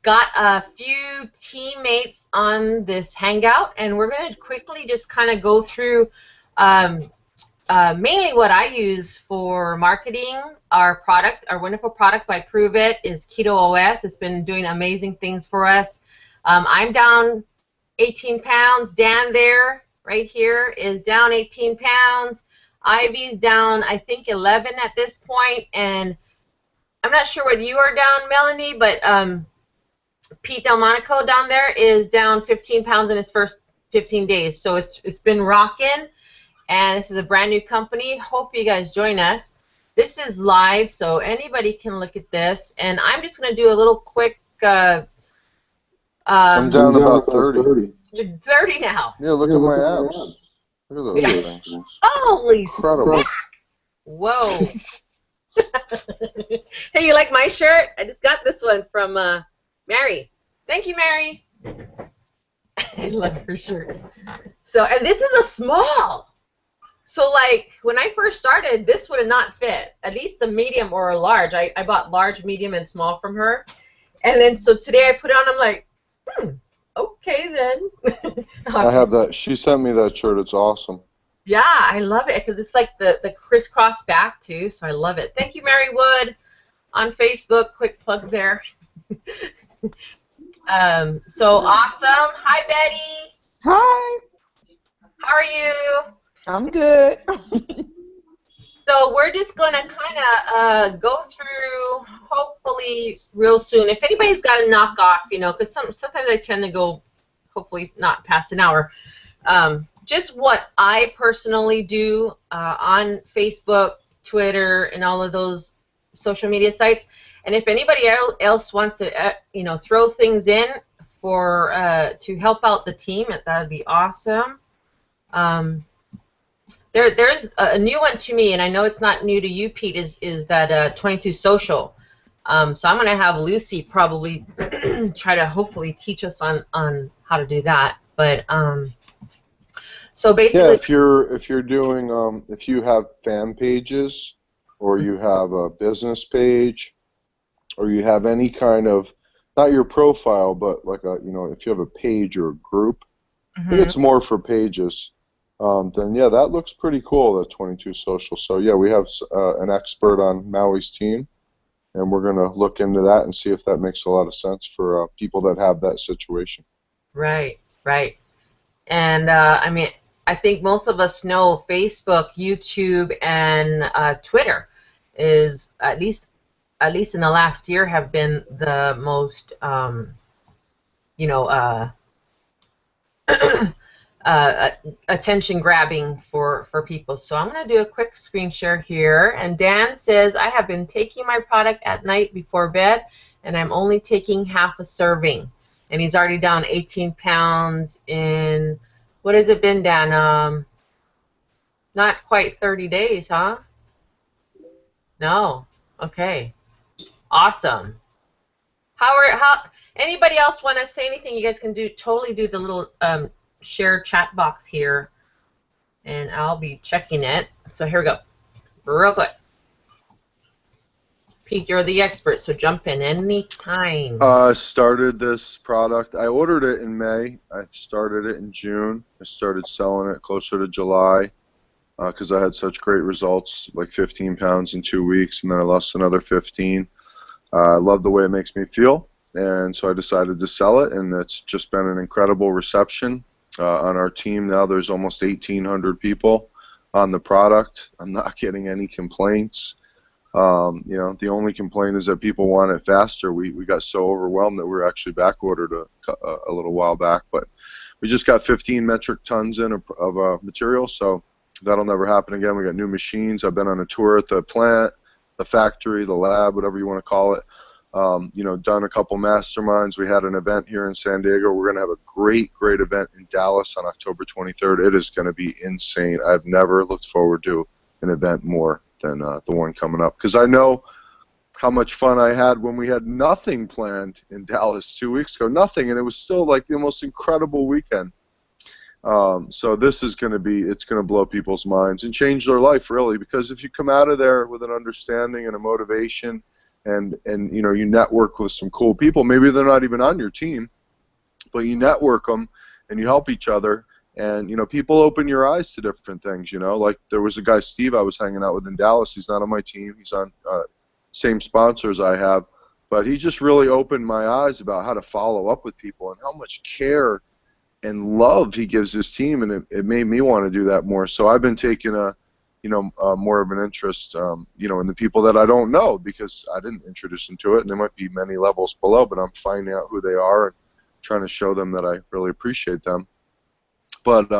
Got a few teammates on this hangout, and we're going to quickly just kind of go through mainly what I use for marketing. Our product, our wonderful product by Prove It, is Keto OS. It's been doing amazing things for us. I'm down 18 pounds. Dan there, right here, is down 18 pounds. Ivy's down, I think, 11 at this point, and I'm not sure what you are down, Melanie, but Pete Delmonico down there is down 15 pounds in his first 15 days. So it's been rocking, and this is a brand new company. Hope you guys join us. This is live, so anybody can look at this, and I'm just going to do a little quick. I'm down about 30. You're 30 now. Yeah, look at my abs. Look at those things. Holy Incredible. smack. Whoa. Hey, you like my shirt? I just got this one from Mary. Thank you, Mary. I love her shirt. So, and this is a small. So, like, when I first started, this would have not fit. At least the medium or a large. I bought large, medium, and small from her. And then, so today I put it on, I'm like, okay then. I have that. She sent me that shirt. It's awesome. Yeah, I love it because it's like the crisscross back too, so I love it. Thank you, Mary Wood, on Facebook. Quick plug there. So awesome. Hi, Betty. Hi. How are you? I'm good. So we're just going to kind of go through, hopefully, real soon. If anybody's got a knockoff, you know, because sometimes I tend to go, hopefully, not past an hour. Just what I personally do on Facebook, Twitter, and all of those social media sites. And if anybody else wants to, you know, throw things in for to help out the team, that would be awesome. There's a new one to me, and I know it's not new to you, Pete, is that 22 Social. So I'm going to have Lucy probably try to hopefully teach us on how to do that. But so basically, yeah, if you're doing if you have fan pages, or you have a business page, or you have any kind of, not your profile, but like a, you know, if you have a page or a group, I think it's more for pages. Then yeah, that looks pretty cool, that 22 Social. So yeah, we have an expert on Maui's team, and we're going to look into that and see if that makes a lot of sense for people that have that situation. Right, right. And I mean, I think most of us know Facebook, YouTube, and Twitter is at least in the last year have been the most, you know, attention grabbing for people. So I'm going to do a quick screen share here. And Dan says, I have been taking my product at night before bed, and I'm only taking half a serving. And he's already down 18 pounds in, what has it been, Dan? Not quite 30 days, huh? No. Okay. Awesome. How anybody else want to say anything? You guys can totally do the little share chat box here, and I'll be checking it. So here we go, real quick. Pete, you're the expert, so jump in any time. Started this product. I ordered it in May. I started it in June. I started selling it closer to July because I had such great results, like 15 pounds in 2 weeks, and then I lost another 15. I love the way it makes me feel, and so I decided to sell it, and it's just been an incredible reception. On our team now, there's almost 1,800 people on the product. I'm not getting any complaints. You know, the only complaint is that people want it faster. We got so overwhelmed that we were actually back ordered a little while back, but we just got 15 metric tons in of material, so that'll never happen again. We got new machines. I've been on a tour at the plant, the factory, the lab, whatever you want to call it. You know, done a couple masterminds. We had an event here in San Diego. We're going to have a great event in Dallas on October 23rd. It is going to be insane. I've never looked forward to an event more than the one coming up, because I know how much fun I had when we had nothing planned in Dallas 2 weeks ago. Nothing, and it was still like the most incredible weekend. So this is going to be, it's going to blow people's minds and change their life, really, because if you come out of there with an understanding and a motivation and you know, you network with some cool people. Maybe they're not even on your team, but you network them and you help each other. And, you know, people open your eyes to different things, you know. Like there was a guy, Steve, I was hanging out with in Dallas. He's not on my team. He's on same sponsors I have. But he just really opened my eyes about how to follow up with people and how much care and love he gives his team. And it made me want to do that more. So I've been taking more of an interest, you know, in the people that I don't know, because I didn't introduce them to it. And there might be many levels below, but I'm finding out who they are and trying to show them that I really appreciate them. But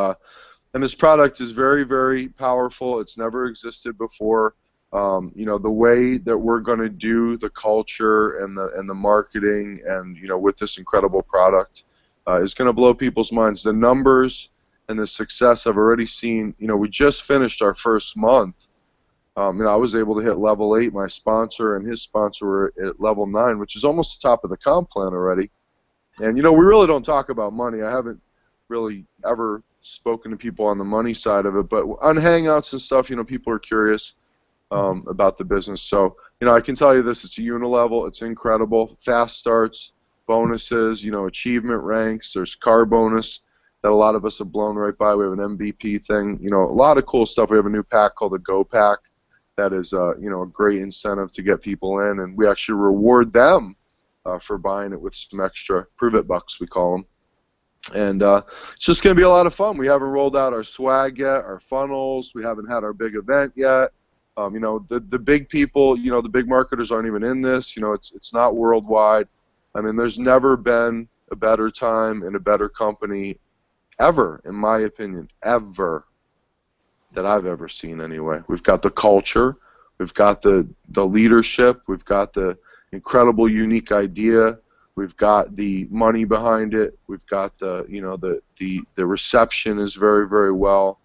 and this product is very, very powerful. It's never existed before. You know, the way that we're going to do the culture and the marketing, and you know, with this incredible product, is going to blow people's minds. The numbers and the success I've already seen. You know, we just finished our first month. You know, I was able to hit level 8. My sponsor and his sponsor were at level 9, which is almost the top of the comp plan already. And you know, we really don't talk about money. I haven't really ever spoken to people on the money side of it, but on Hangouts and stuff, you know, people are curious about the business. So, you know, I can tell you this: it's a unilevel. It's incredible. Fast starts, bonuses, you know, achievement ranks. There's car bonus that a lot of us have blown right by. We have an MVP thing. You know, a lot of cool stuff. We have a new pack called the Go Pack. That is, you know, a great incentive to get people in, and we actually reward them for buying it with some extra Prove It bucks, we call them. And it's just going to be a lot of fun. We haven't rolled out our swag yet, our funnels. We haven't had our big event yet. You know, the big people, you know, the big marketers aren't even in this. You know, it's not worldwide. I mean, there's never been a better time and a better company ever, in my opinion, ever, that I've ever seen anyway. We've got the culture. We've got the leadership. We've got the incredible, unique idea. We've got the money behind it. We've got the, you know, the reception is very, very well.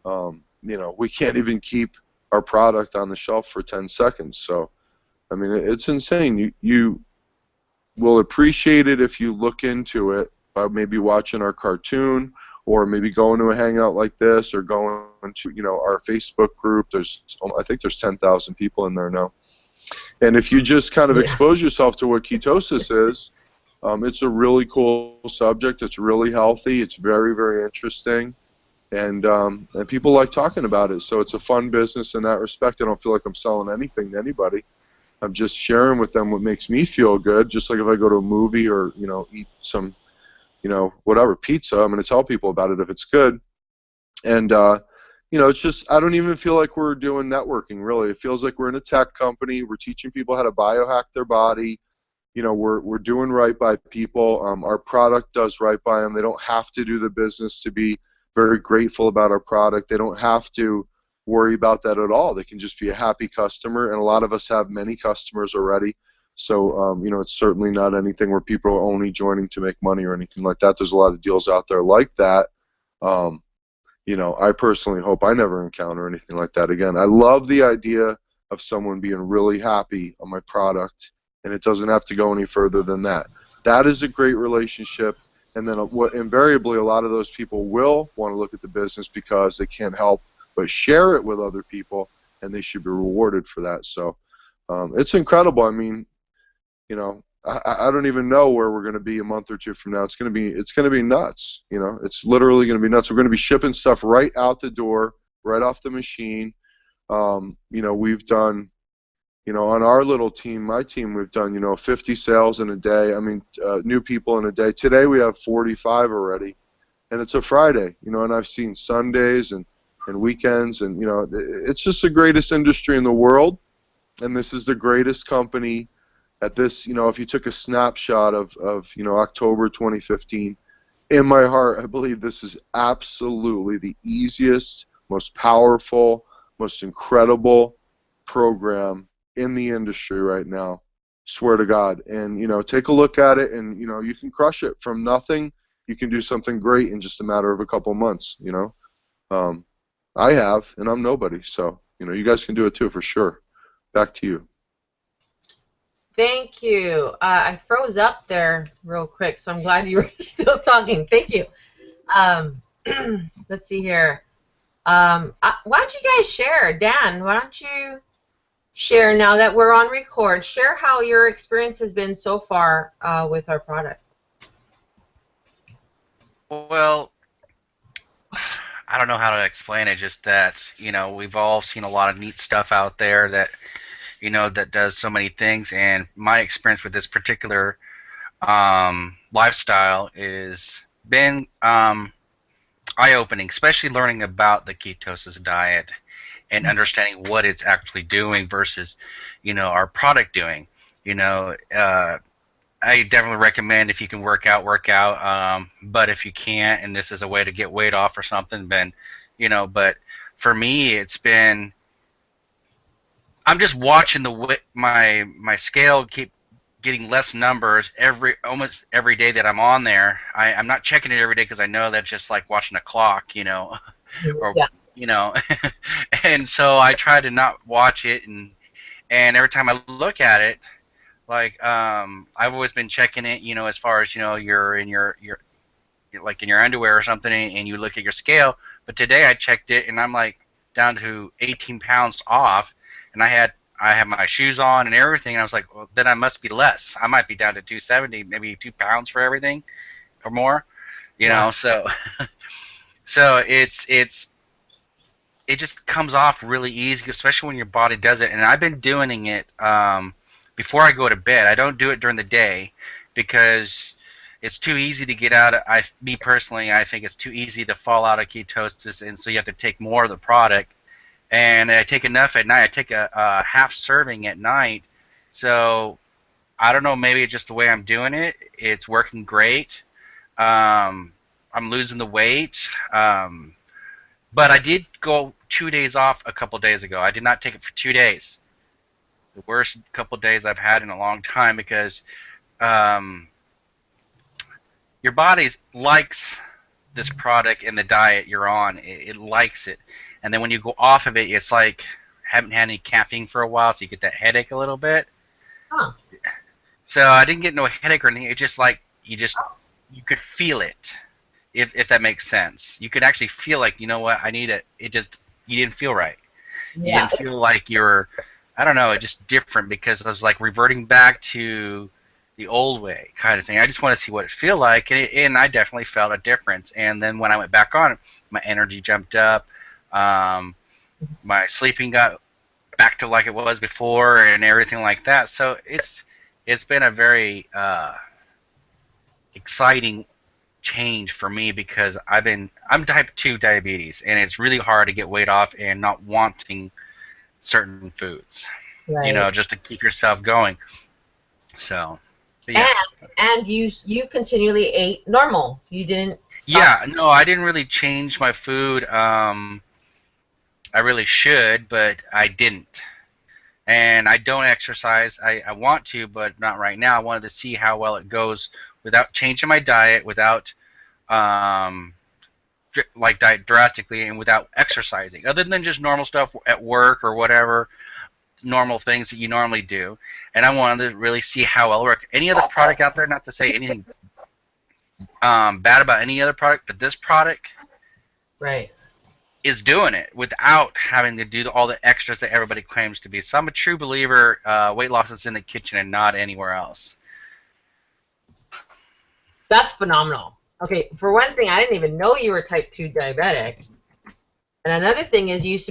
You know, we can't even keep our product on the shelf for 10 seconds. So, I mean, it's insane. You will appreciate it if you look into it by maybe watching our cartoon, or maybe going to a hangout like this, or going to, you know, our Facebook group. I think there's 10,000 people in there now. And if you just kind of expose yourself to what ketosis is, it's a really cool subject. It's really healthy. It's very, very interesting. And people like talking about it. So it's a fun business in that respect. I don't feel like I'm selling anything to anybody. I'm just sharing with them what makes me feel good. Just like if I go to a movie or, you know, eat some, you know, whatever, pizza, I'm going to tell people about it if it's good. And, you know, it's just, I don't even feel like we're doing networking, really. It feels like we're in a tech company. We're teaching people how to biohack their body. You know, we're doing right by people. Our product does right by them. They don't have to do the business to be very grateful about our product. They don't have to worry about that at all. They can just be a happy customer, and a lot of us have many customers already. So, you know, it's certainly not anything where people are only joining to make money or anything like that. There's a lot of deals out there like that. You know, I personally hope I never encounter anything like that again. I love the idea of someone being really happy on my product, and it doesn't have to go any further than that. That is a great relationship, and then invariably a lot of those people will want to look at the business because they can't help but share it with other people, and they should be rewarded for that. So it's incredible. I mean, you know, I don't even know where we're going to be a month or two from now. It's going to be nuts. You know, it's literally going to be nuts. We're going to be shipping stuff right out the door, right off the machine. You know, we've done, you know, on our little team, my team, we've done, you know, 50 sales in a day. I mean, new people in a day. Today we have 45 already, and it's a Friday, you know, and I've seen Sundays and weekends, and, you know, it's just the greatest industry in the world, and this is the greatest company at this, you know, if you took a snapshot of you know, October 2015, in my heart, I believe this is absolutely the easiest, most powerful, most incredible program in the industry right now. Swear to God. And, you know, take a look at it, and, you know, you can crush it. From nothing, you can do something great in just a matter of a couple months, you know. I have, and I'm nobody. So, you know, you guys can do it too, for sure. Back to you. Thank you. I froze up there real quick, so I'm glad you were still talking. Thank you. Let's see here. Why don't you guys share? Dan, why don't you share now that we're on record. Share how your experience has been so far with our product. Well, I don't know how to explain it. Just that we've all seen a lot of neat stuff out there that that does so many things. And my experience with this particular lifestyle is been eye-opening, especially learning about the ketosis diet and understanding what it's actually doing versus our product doing. I definitely recommend, if you can work out, work out. But if you can't, and this is a way to get weight off or something, then, but for me, it's been, I'm just watching my scale keep getting less numbers almost every day that I'm on there. I'm not checking it every day because I know that's just like watching a clock, or Yeah. and so I try to not watch it, and every time I look at it, like I've always been checking it, as far as you're in your like in your underwear or something, and you look at your scale. But today I checked it, and I'm like down to 18 pounds off, and I have my shoes on and everything, and I was like, well, then I must be less. I might be down to 270, maybe 2 pounds for everything or more, Wow. So so it just comes off really easy, especially when your body does it. And I've been doing it before I go to bed. I don't do it during the day because it's too easy to get out of. Me personally, I think it's too easy to fall out of ketosis, and so you have to take more of the product. And I take enough at night. I take a half serving at night. So I don't know. Maybe it's just the way I'm doing it. It's working great. I'm losing the weight. But I did go 2 days off a couple days ago. I did not take it for 2 days. The worst couple days I've had in a long time, because um, your body likes this product and the diet you're on. It likes it. And then when you go off of it, it's like haven't had any caffeine for a while, so you get that headache a little bit. Huh. So I didn't get no headache or anything. It just like you could feel it. If that makes sense. You could actually feel like, you know what, I need it. It just, you didn't feel right. You Yeah. didn't feel like you're, I don't know, it's just different, because I was like reverting back to the old way kind of thing. I just want to see what it feel like, and I definitely felt a difference. And then when I went back on it, my energy jumped up. My sleeping got back to like it was before and everything like that. So it's been a very exciting change for me, because I'm type 2 diabetes, and it's really hard to get weight off and not wanting certain foods, Right. just to keep yourself going. So yeah. And you continually ate normal. You didn't stop. Yeah, no, I didn't really change my food. I really should, but I didn't. And I don't exercise. I want to, but not right now. I wanted to see how well it goes without changing my diet, without like diet drastically, and without exercising, other than just normal stuff at work or whatever, normal things that you normally do. And I wanted to really see how well it worked. Any other product out there, not to say anything bad about any other product, but this product Right. is doing it without having to do all the extras that everybody claims to be. So I'm a true believer, weight loss is in the kitchen and not anywhere else. That's phenomenal. Okay, for one thing, I didn't even know you were type 2 diabetic. And another thing is you used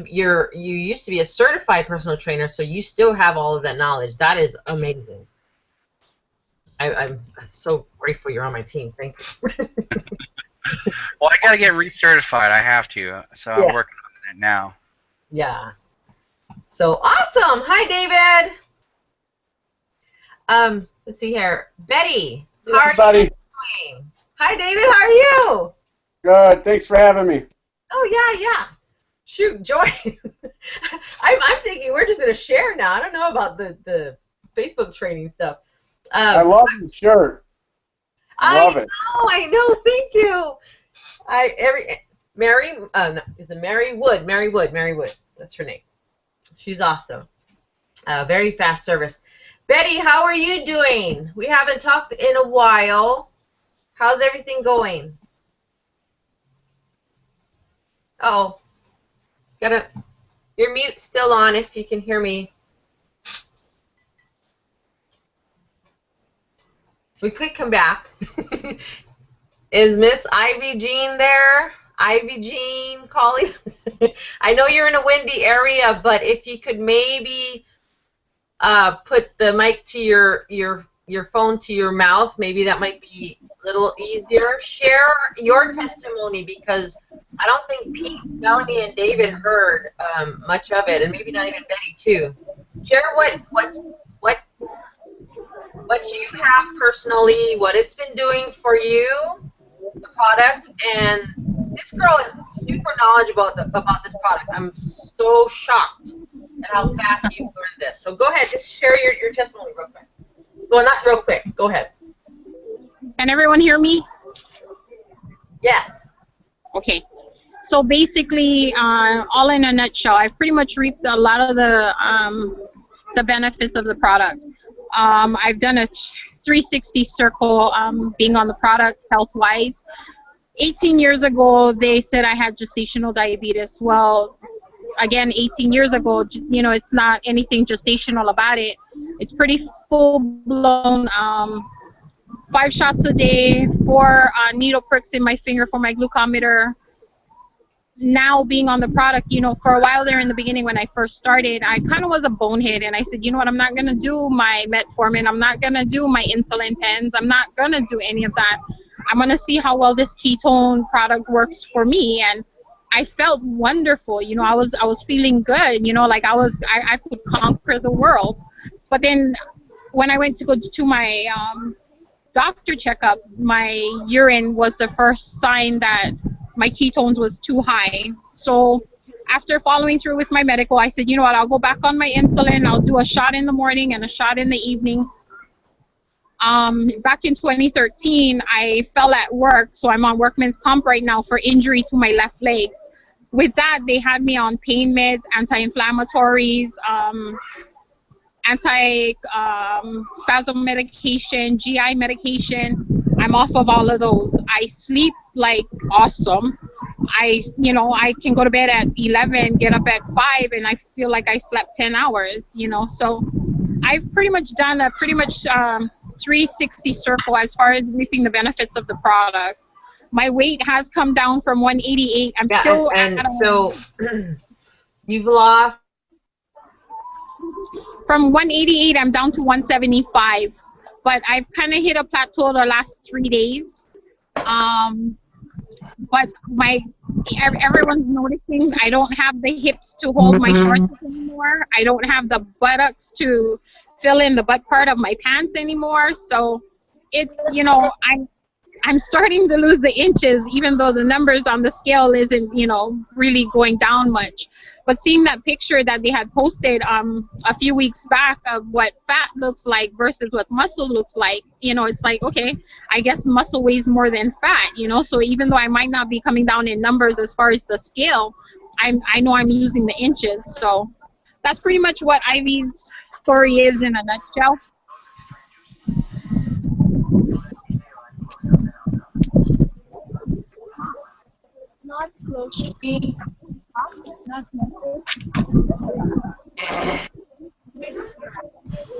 to be a certified personal trainer, so you still have all of that knowledge. That is amazing. I'm so grateful you're on my team. Thank you. Well, I got to get recertified. I have to. So Yeah. I'm working on it now. Yeah. So awesome. Hi, David. Let's see here. Betty, how are you doing? Hi, David. How are you? Good. Thanks for having me. Oh, yeah. Shoot, Joy. I'm thinking we're just going to share now. I don't know about the Facebook training stuff. I love your shirt. I love it. I know. Thank you. Mary, is it Mary Wood? Mary Wood. That's her name. She's awesome. Very fast service. Betty, how are you doing? We haven't talked in a while. How's everything going? Uh-oh. Your mute's still on if you can hear me. we could come back. Is Miss Ivy Jean there? Ivy Jean calling? I know you're in a windy area, but if you could maybe put the mic to your phone to your mouth, maybe that might be a little easier. Share your testimony, because I don't think Pete, Melanie, and David heard much of it, and maybe not even Betty too. Share what you have personally, what it's been doing for you, the product, and this girl is super knowledgeable about this product. I'm so shocked at how fast you've learned this. So go ahead, just share your testimony real quick. Well, not real quick. Go ahead. Can everyone hear me? Yeah. Okay. So basically, all in a nutshell, I've pretty much reaped a lot of the benefits of the product. I've done a 360 circle being on the product health-wise. 18 years ago, they said I had gestational diabetes. Well, again, 18 years ago, you know, it's not anything gestational about it. It's pretty full-blown, 5 shots a day, 4 needle pricks in my finger for my glucometer. Now being on the product, you know, for a while there in the beginning when I first started, I kind of was a bonehead, and I said, you know what, I'm not going to do my metformin, I'm not going to do my insulin pens, I'm not going to do any of that. I'm going to see how well this ketone product works for me. And I felt wonderful, you know, I was feeling good, you know, like I could conquer the world. But then when I went to go to my doctor checkup, my urine was the first sign that my ketones was too high. So after following through with my medical, I said, you know what, I'll go back on my insulin. I'll do a shot in the morning and a shot in the evening. Back in 2013, I fell at work, so I'm on workman's comp right now for injury to my left leg. With that, they had me on pain meds, anti-inflammatories, anti-spasm medication, GI medication. I'm off of all of those. I sleep like awesome. I can go to bed at 11, get up at 5, and I feel like I slept 10 hours, you know. So I've pretty much done a 360 circle as far as reaping the benefits of the product. My weight has come down from 188. I'm still so you've lost from 188. I'm down to 175, but I've kind of hit a plateau the last 3 days. But everyone's noticing I don't have the hips to hold my shorts anymore. I don't have the buttocks to fill in the butt part of my pants anymore. So it's, you know, I'm starting to lose the inches, even though the numbers on the scale isn't, you know, really going down much. But seeing that picture that they had posted a few weeks back of what fat looks like versus what muscle looks like, you know, it's like, okay, I guess muscle weighs more than fat, you know. So even though I might not be coming down in numbers as far as the scale, I know I'm losing the inches. So that's pretty much what Ivy's story is in a nutshell. Not close to me.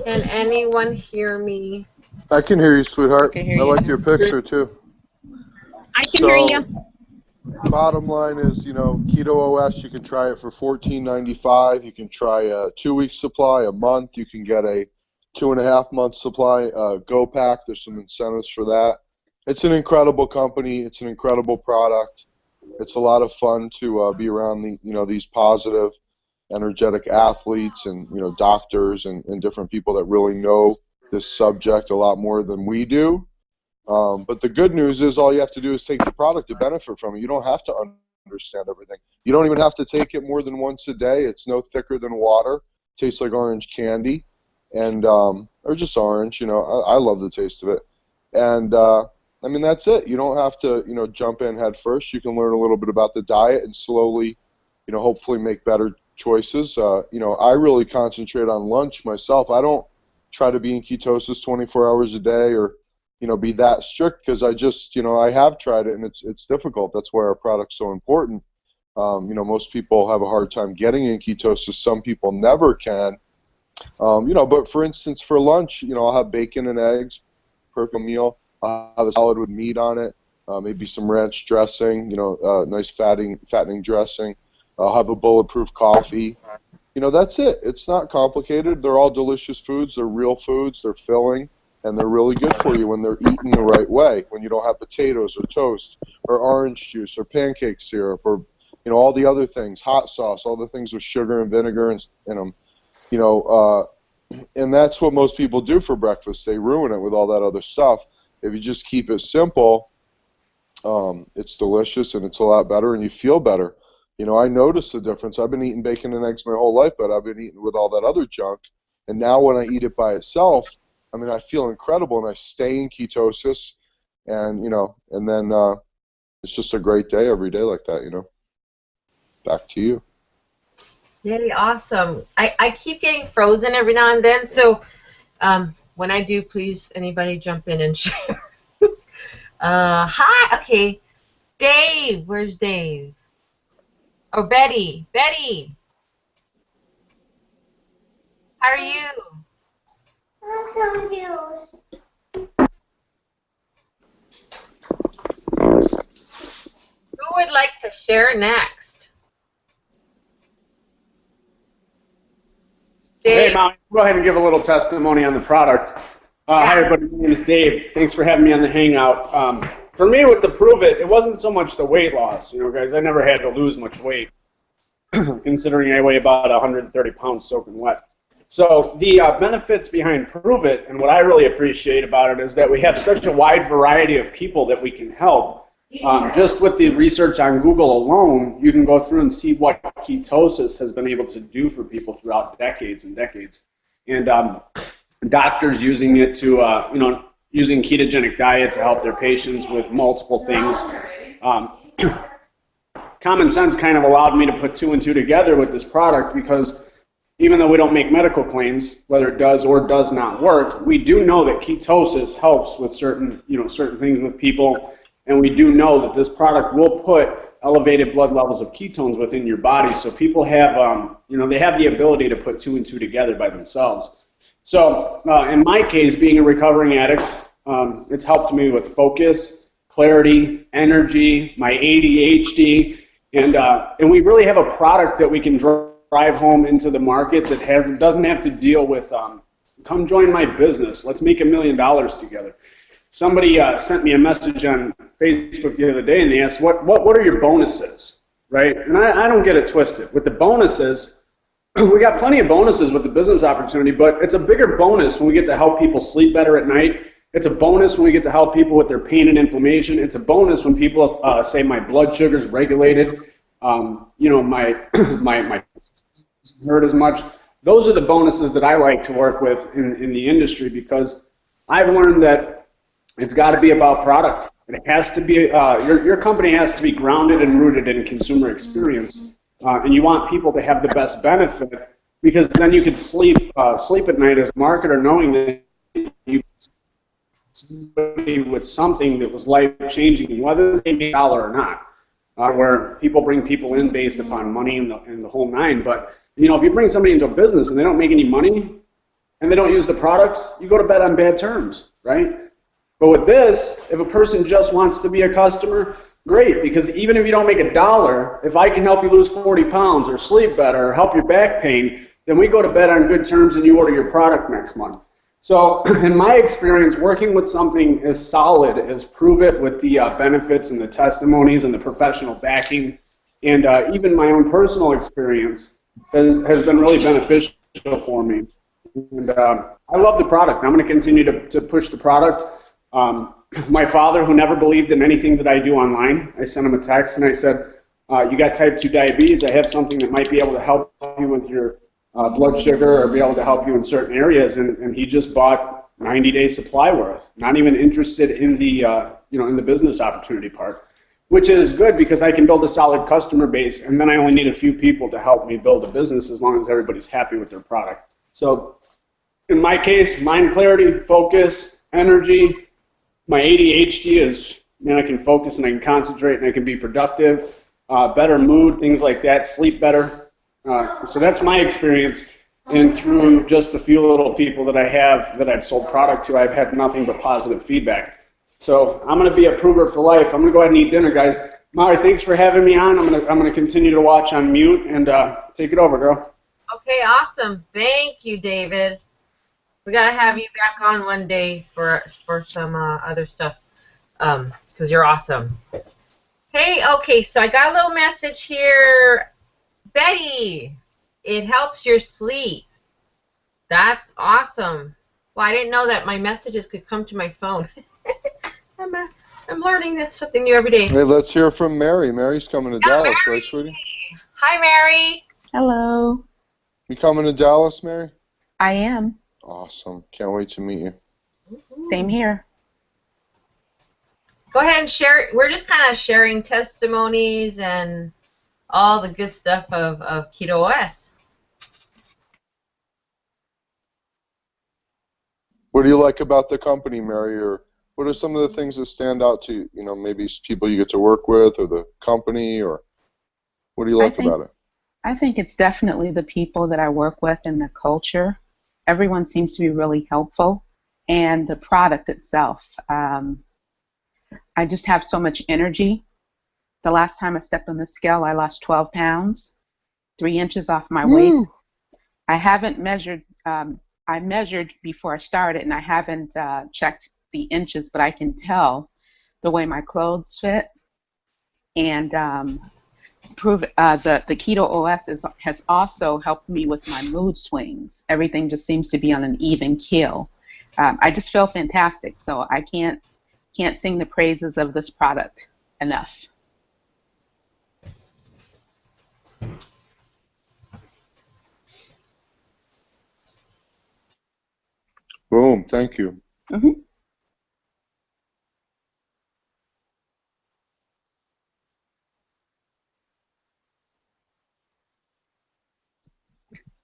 Can anyone hear me? I can hear you, sweetheart. I can hear I you. like your picture too. I can hear you. Bottom line is, you know, Keto OS, you can try it for $14.95. You can try a 2-week supply, a month. You can get a 2.5-month supply, Go Pack. There's some incentives for that. It's an incredible company. It's an incredible product. It's a lot of fun to be around these positive, energetic athletes and, you know, doctors and different people that really know this subject a lot more than we do. But the good news is all you have to do is take the product to benefit from it. You don't have to understand everything. You don't even have to take it more than once a day. It's no thicker than water. Tastes like orange candy, and or just orange. You know, I love the taste of it. And I mean, that's it. You don't have to, you know, jump in head first. You can learn a little bit about the diet and slowly, you know, hopefully make better choices. You know, I really concentrate on lunch myself. I don't try to be in ketosis 24 hours a day or, you know, be that strict, because I just, you know, I have tried it and it's difficult. That's why our product's so important. You know, most people have a hard time getting in ketosis. Some people never can. You know, but for instance, for lunch, you know, I'll have bacon and eggs, perfect meal. I'll have a salad with meat on it, maybe some ranch dressing, nice fattening dressing. I'll have a bulletproof coffee. That's it. It's not complicated. They're all delicious foods. They're real foods. They're filling, and they're really good for you when they're eaten the right way, when you don't have potatoes or toast or orange juice or pancake syrup or, all the other things, hot sauce, all the things with sugar and vinegar in them. And that's what most people do for breakfast. They ruin it with all that other stuff. If you just keep it simple, it's delicious and it's a lot better and you feel better. I notice the difference. I've been eating bacon and eggs my whole life, but I've been eating with all that other junk. And now when I eat it by itself, I feel incredible and I stay in ketosis. And, and then it's just a great day every day like that, Back to you. Yay, awesome. I keep getting frozen every now and then, so when I do, please, anybody jump in and share. Hi, okay. Dave, where's Dave? Oh, Betty. Betty, how are you? I'm so confused. Who would like to share next? Dave? Hey, Mom, go ahead and give a little testimony on the product. Hi, everybody. My name is Dave. Thanks for having me on the Hangout. For me, with the Prove It wasn't so much the weight loss. Guys, I never had to lose much weight, considering I weigh about 130 pounds soaking wet. So the benefits behind Prove It, and what I really appreciate about it, is that we have such a wide variety of people that we can help. Just with the research on Google alone, you can go through and see what ketosis has been able to do for people throughout decades and decades. And doctors using it to, using ketogenic diet to help their patients with multiple things. Common sense kind of allowed me to put 2 and 2 together with this product, because even though we don't make medical claims whether it does or does not work, we do know that ketosis helps with certain things with people. And we do know that this product will put elevated blood levels of ketones within your body, so people have, they have the ability to put 2 and 2 together by themselves. So in my case, being a recovering addict, it's helped me with focus, clarity, energy, my ADHD, and we really have a product that we can drive home into the market that doesn't have to deal with, come join my business, let's make $1 million together. Somebody sent me a message on Facebook the other day, and they asked, what are your bonuses, right? And I don't get it twisted. With the bonuses, we got plenty of bonuses with the business opportunity, but it's a bigger bonus when we get to help people sleep better at night. It's a bonus when we get to help people with their pain and inflammation. It's a bonus when people say my blood sugar's regulated, my hurt as much. Those are the bonuses that I like to work with in the industry, because I've learned that it's got to be about product. It has to be, your company has to be grounded and rooted in consumer experience. And you want people to have the best benefit, because then you could sleep at night as a marketer knowing that you somebody with something that was life-changing, whether they make a dollar or not. Where people bring people in based upon money and the whole nine. But if you bring somebody into a business and they don't make any money and they don't use the products, you go to bed on bad terms, right? But with this, if a person just wants to be a customer, great, because even if you don't make a dollar, if I can help you lose 40 pounds or sleep better or help your back pain, then we go to bed on good terms and you order your product next month. So in my experience, working with something as solid as Prove It, with the benefits and the testimonies and the professional backing, and even my own personal experience has been really beneficial for me. And I love the product. I'm going to continue to push the product. My father, who never believed in anything that I do online, I sent him a text and I said, you got type 2 diabetes, I have something that might be able to help you with your blood sugar or be able to help you in certain areas, and he just bought 90-day supply worth, not even interested in the, in the business opportunity part, which is good because I can build a solid customer base, and then I only need a few people to help me build a business as long as everybody's happy with their product. So in my case, mind clarity, focus, energy. My ADHD is, I can focus and I can concentrate and I can be productive, better mood, things like that, sleep better. So that's my experience. And through just the few little people that I have that I've sold product to, I've had nothing but positive feedback. So I'm going to be a prover for life. I'm going to go ahead and eat dinner, guys. Molly, thanks for having me on. I'm going to continue to watch on mute and take it over, girl. Okay, awesome. Thank you, David. We gotta have you back on one day for some other stuff, because you're awesome. Hey, okay, so I got a little message here. Betty, it helps your sleep. That's awesome. Well, I didn't know that my messages could come to my phone. I'm learning that's something new every day. Hey, let's hear from Mary. Mary's coming to Dallas, Mary. right, sweetie? Hi, Mary. Hello. You coming to Dallas, Mary? I am. Awesome. Can't wait to meet you. Same here. Go ahead and share. We're just kind of sharing testimonies and all the good stuff of Keto OS. What do you like about the company, Mary? Or what are some of the things that stand out to you? You know, maybe people you get to work with, or the company, or what do you like about it? I think it's definitely the people that I work with and the culture. Everyone seems to be really helpful, and the product itself. I just have so much energy. The last time I stepped on the scale, I lost 12 pounds, 3 inches off my waist. I haven't measured. I measured before I started, and I haven't checked the inches, but I can tell the way my clothes fit. And the Keto OS has also helped me with my mood swings. Everything just seems to be on an even keel. I just feel fantastic, so I can't sing the praises of this product enough. Boom. Thank you. Mm-hmm.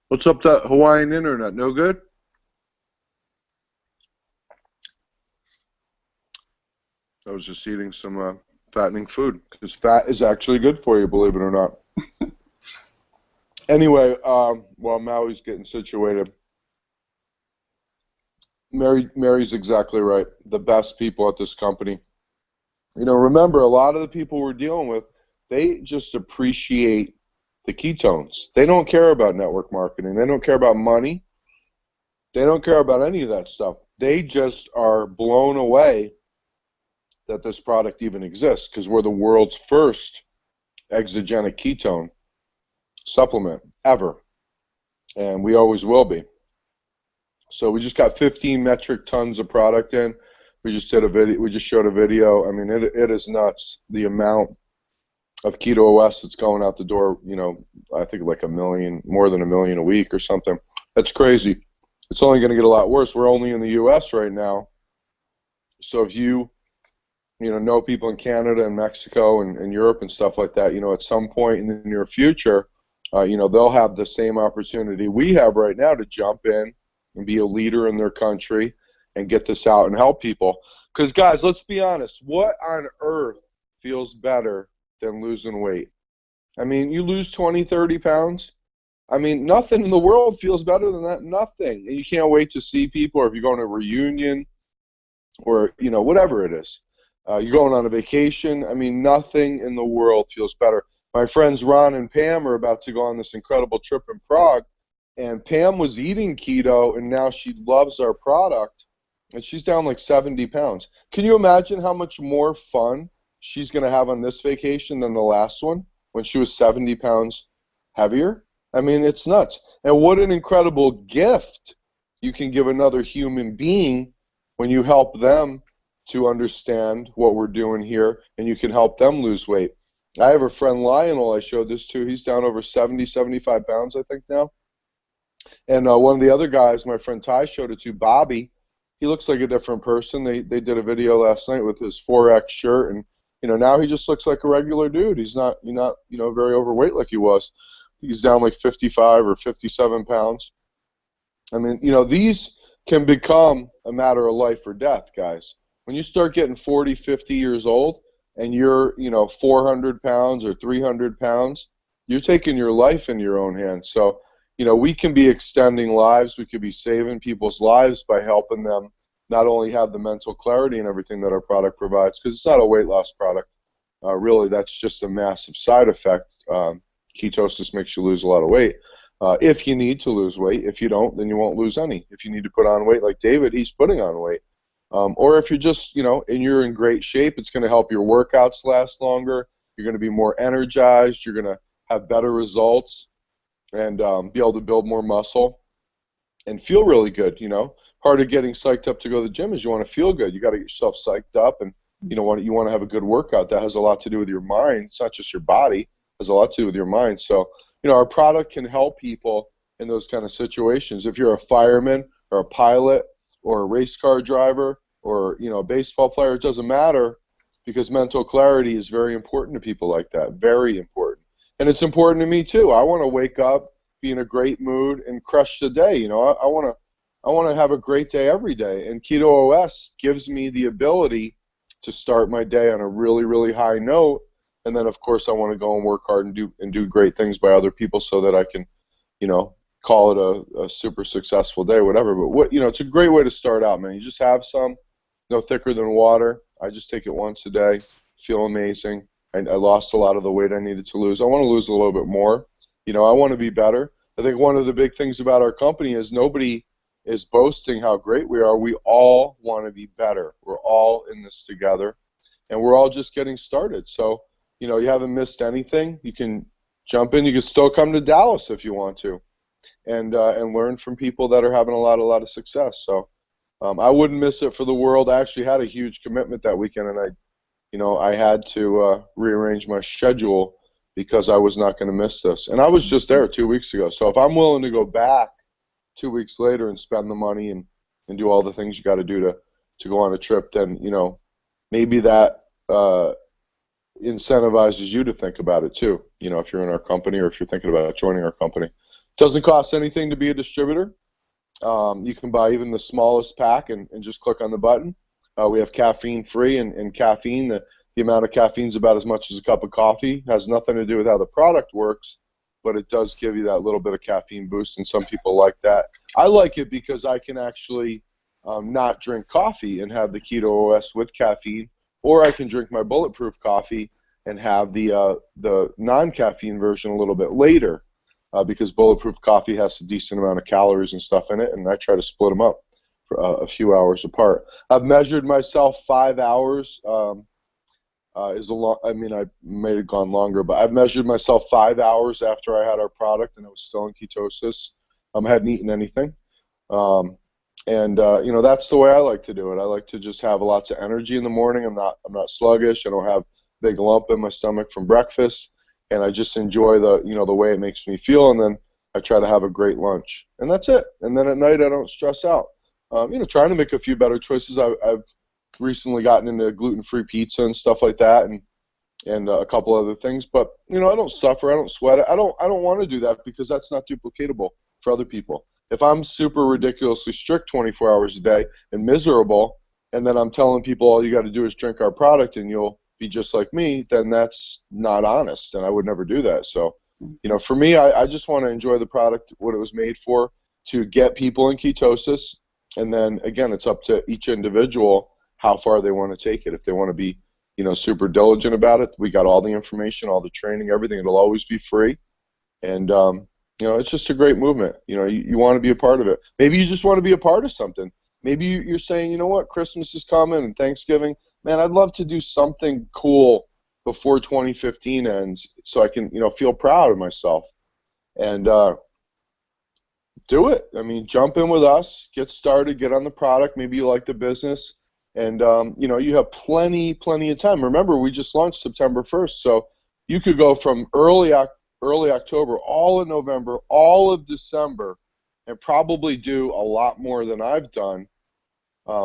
What's up, that Hawaiian internet? No good? I was just eating some fattening food, because fat is actually good for you, believe it or not. Anyway, while Maui's getting situated, Mary's exactly right. The best people at this company. You know, remember, a lot of the people we're dealing with, they just appreciate the ketones. They don't care about network marketing. They don't care about money. They don't care about any of that stuff. They just are blown away that this product even exists, because we're the world's first exogenic ketone supplement ever, and we always will be. So we just got 15 metric tons of product in. We just did a video. We just showed a video. I mean, it is nuts, the amount of Keto OS that's going out the door. You know, I think like 1 million, more than 1 million a week or something. That's crazy. It's only going to get a lot worse. We're only in the U.S. right now. So if you know people in Canada and Mexico and Europe and stuff like that, you know, at some point in the near future, you know, they'll have the same opportunity we have right now to jump in and be a leader in their country and get this out and help people. Because, guys, let's be honest. What on earth feels better than losing weight? I mean, you lose 20, 30 pounds. I mean, nothing in the world feels better than that. Nothing. And you can't wait to see people, or if you're going to a reunion or, you know, whatever it is. You're going on a vacation. I mean, nothing in the world feels better. My friends Ron and Pam are about to go on this incredible trip in Prague, and Pam was eating keto, and now she loves our product, and she's down like 70 pounds. Can you imagine how much more fun she's going to have on this vacation than the last one when she was 70 pounds heavier? I mean, it's nuts. And what an incredible gift you can give another human being when you help them to understand what we're doing here, and you can help them lose weight. I have a friend, Lionel, I showed this to. He's down over 70, 75 pounds, I think, now. And one of the other guys, my friend Ty, showed it to, Bobby. He looks like a different person. They did a video last night with his 4X shirt, and you know, now he just looks like a regular dude. He's not you know, very overweight like he was. He's down like 55 or 57 pounds. I mean, you know, these can become a matter of life or death, guys. When you start getting 40, 50 years old and you're, you know, 400 pounds or 300 pounds, you're taking your life in your own hands. So, you know, we can be extending lives, we could be saving people's lives by helping them not only have the mental clarity and everything that our product provides, because it's not a weight loss product. Really, that's just a massive side effect. Ketosis makes you lose a lot of weight. If you need to lose weight. If you don't, then you won't lose any. If you need to put on weight like David, he's putting on weight. Or if you're just, you know, and you're in great shape, it's going to help your workouts last longer. You're going to be more energized. You're going to have better results and be able to build more muscle and feel really good, you know. Part of getting psyched up to go to the gym is you want to feel good. You got to get yourself psyched up, and you want to have a good workout. That has a lot to do with your mind. It's not just your body. It has a lot to do with your mind. So, you know, our product can help people in those kind of situations. If you're a fireman or a pilot or a race car driver or, you know, a baseball player, it doesn't matter, because mental clarity is very important to people like that. Very important. And it's important to me too. I want to wake up, be in a great mood, and crush the day. You know, I want to have a great day every day. And Keto OS gives me the ability to start my day on a really, really high note. And then, of course, I want to go and work hard and do great things by other people so that I can, you know, call it a super successful day, whatever. But, you know, it's a great way to start out, man. You just have some, no thicker than water. I just take it once a day, feel amazing. I lost a lot of the weight I needed to lose. I want to lose a little bit more. You know, I want to be better. I think one of the big things about our company is nobody is boasting how great we are. We all want to be better. We're all in this together, and we're all just getting started. So, you know, you haven't missed anything. You can jump in. You can still come to Dallas if you want to, and learn from people that are having a lot of success. So, I wouldn't miss it for the world. I actually had a huge commitment that weekend, and I had to rearrange my schedule because I was not going to miss this. And I was just there 2 weeks ago. So if I'm willing to go back 2 weeks later and spend the money and do all the things you got to do to go on a trip, then, you know, maybe that incentivizes you to think about it too, you know, if you're in our company or if you're thinking about joining our company. It doesn't cost anything to be a distributor. You can buy even the smallest pack and just click on the button. We have caffeine free, and caffeine, the amount of caffeine is about as much as a cup of coffee. It has nothing to do with how the product works, but it does give you that little bit of caffeine boost, and some people like that. I like it because I can actually not drink coffee and have the Keto OS with caffeine, or I can drink my bulletproof coffee and have the non-caffeine version a little bit later, because bulletproof coffee has a decent amount of calories and stuff in it, and I try to split them up for a few hours apart. I've measured myself 5 hours. Is a long. I mean, I may have gone longer, but I've measured myself 5 hours after I had our product, and I was still in ketosis. I hadn't eaten anything, you know, that's the way I like to do it. I like to just have lots of energy in the morning. I'm not sluggish. I don't have a big lump in my stomach from breakfast, and I just enjoy the way it makes me feel. And then I try to have a great lunch, and that's it. And then at night I don't stress out. You know, trying to make a few better choices. I've recently gotten into gluten-free pizza and stuff like that, and a couple other things. But, you know, I don't suffer. I don't sweat it. I don't want to do that because that's not duplicatable for other people. If I'm super ridiculously strict 24 hours a day and miserable, and then I'm telling people all you got to do is drink our product and you'll be just like me, then that's not honest, and I would never do that. So, you know, for me, I just want to enjoy the product, what it was made for, to get people in ketosis. And then, again, it's up to each individual how far they want to take it. If they want to be, you know, super diligent about it, we got all the information, all the training, everything. It'll always be free. And, you know, it's just a great movement. You know, you want to be a part of it. Maybe you just want to be a part of something. Maybe you're saying, you know what, Christmas is coming and Thanksgiving. Man, I'd love to do something cool before 2015 ends so I can, you know, feel proud of myself. And, do it. I mean, jump in with us, get started, get on the product. Maybe you like the business, and you know, you have plenty of time. Remember, we just launched September 1st, so you could go from early October, all of November, all of December, and probably do a lot more than I've done,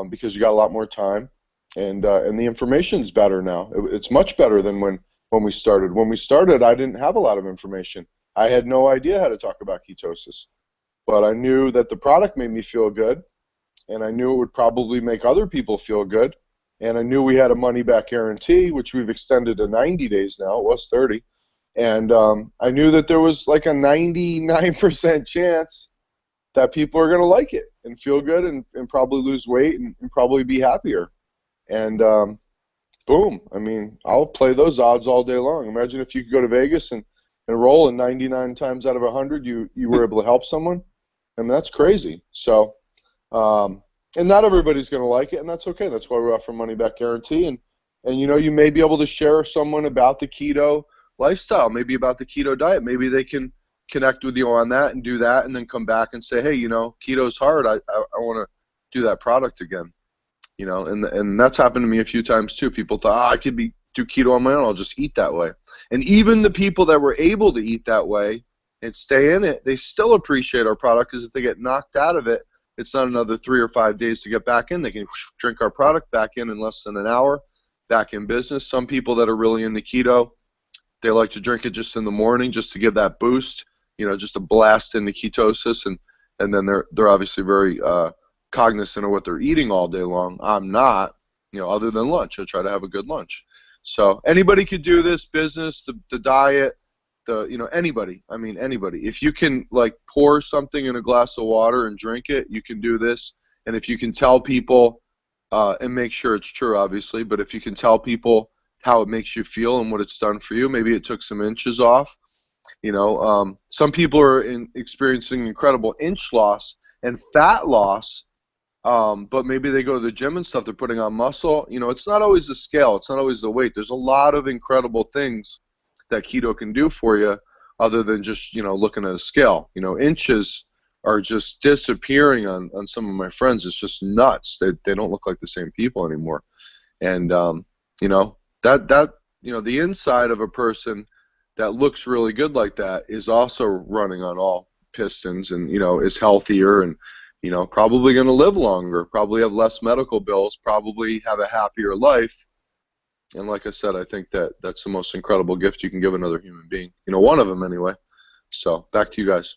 because you got a lot more time, and the information's better now. It's much better than when we started. When we started, I didn't have a lot of information. I had no idea how to talk about ketosis. But I knew that the product made me feel good, and I knew it would probably make other people feel good, and I knew we had a money-back guarantee, which we've extended to 90 days now. It was 30. And I knew that there was like a 99% chance that people are going to like it and feel good and probably lose weight and probably be happier. And boom, I mean, I'll play those odds all day long. Imagine if you could go to Vegas and roll, and 99 times out of 100 you were able to help someone. I mean, that's crazy. So, and not everybody's going to like it, and that's okay. That's why we offer money back guarantee. And you know, you may be able to share someone about the keto lifestyle, maybe about the keto diet. Maybe they can connect with you on that and do that, and then come back and say, hey, you know, keto's hard. I want to do that product again. You know, and that's happened to me a few times too. People thought, I could do keto on my own. I'll just eat that way. And even the people that were able to eat that way and stay in it, they still appreciate our product, because if they get knocked out of it, it's not another 3 or 5 days to get back in. They can drink our product back in less than an hour, back in business. Some people that are really into keto, they like to drink it just in the morning just to give that boost, you know, just a blast into ketosis, and then they're obviously very cognizant of what they're eating all day long. I'm not, you know, other than lunch. I try to have a good lunch. So anybody could do this, business, the diet, you know, anybody. I mean, anybody. If you can, like, pour something in a glass of water and drink it, you can do this. And if you can tell people, and make sure it's true, obviously, but if you can tell people how it makes you feel and what it's done for you, maybe it took some inches off. You know, some people are experiencing incredible inch loss and fat loss, but maybe they go to the gym and stuff, they're putting on muscle. You know, it's not always the scale, it's not always the weight. There's a lot of incredible things that keto can do for you other than just, you know, looking at a scale. You know, inches are just disappearing on some of my friends. It's just nuts. They don't look like the same people anymore. And, you know, that you know, the inside of a person that looks really good like that is also running on all pistons and, you know, is healthier and, you know, probably going to live longer, probably have less medical bills, probably have a happier life. And like I said, I think that's the most incredible gift you can give another human being. You know, one of them anyway. So back to you guys.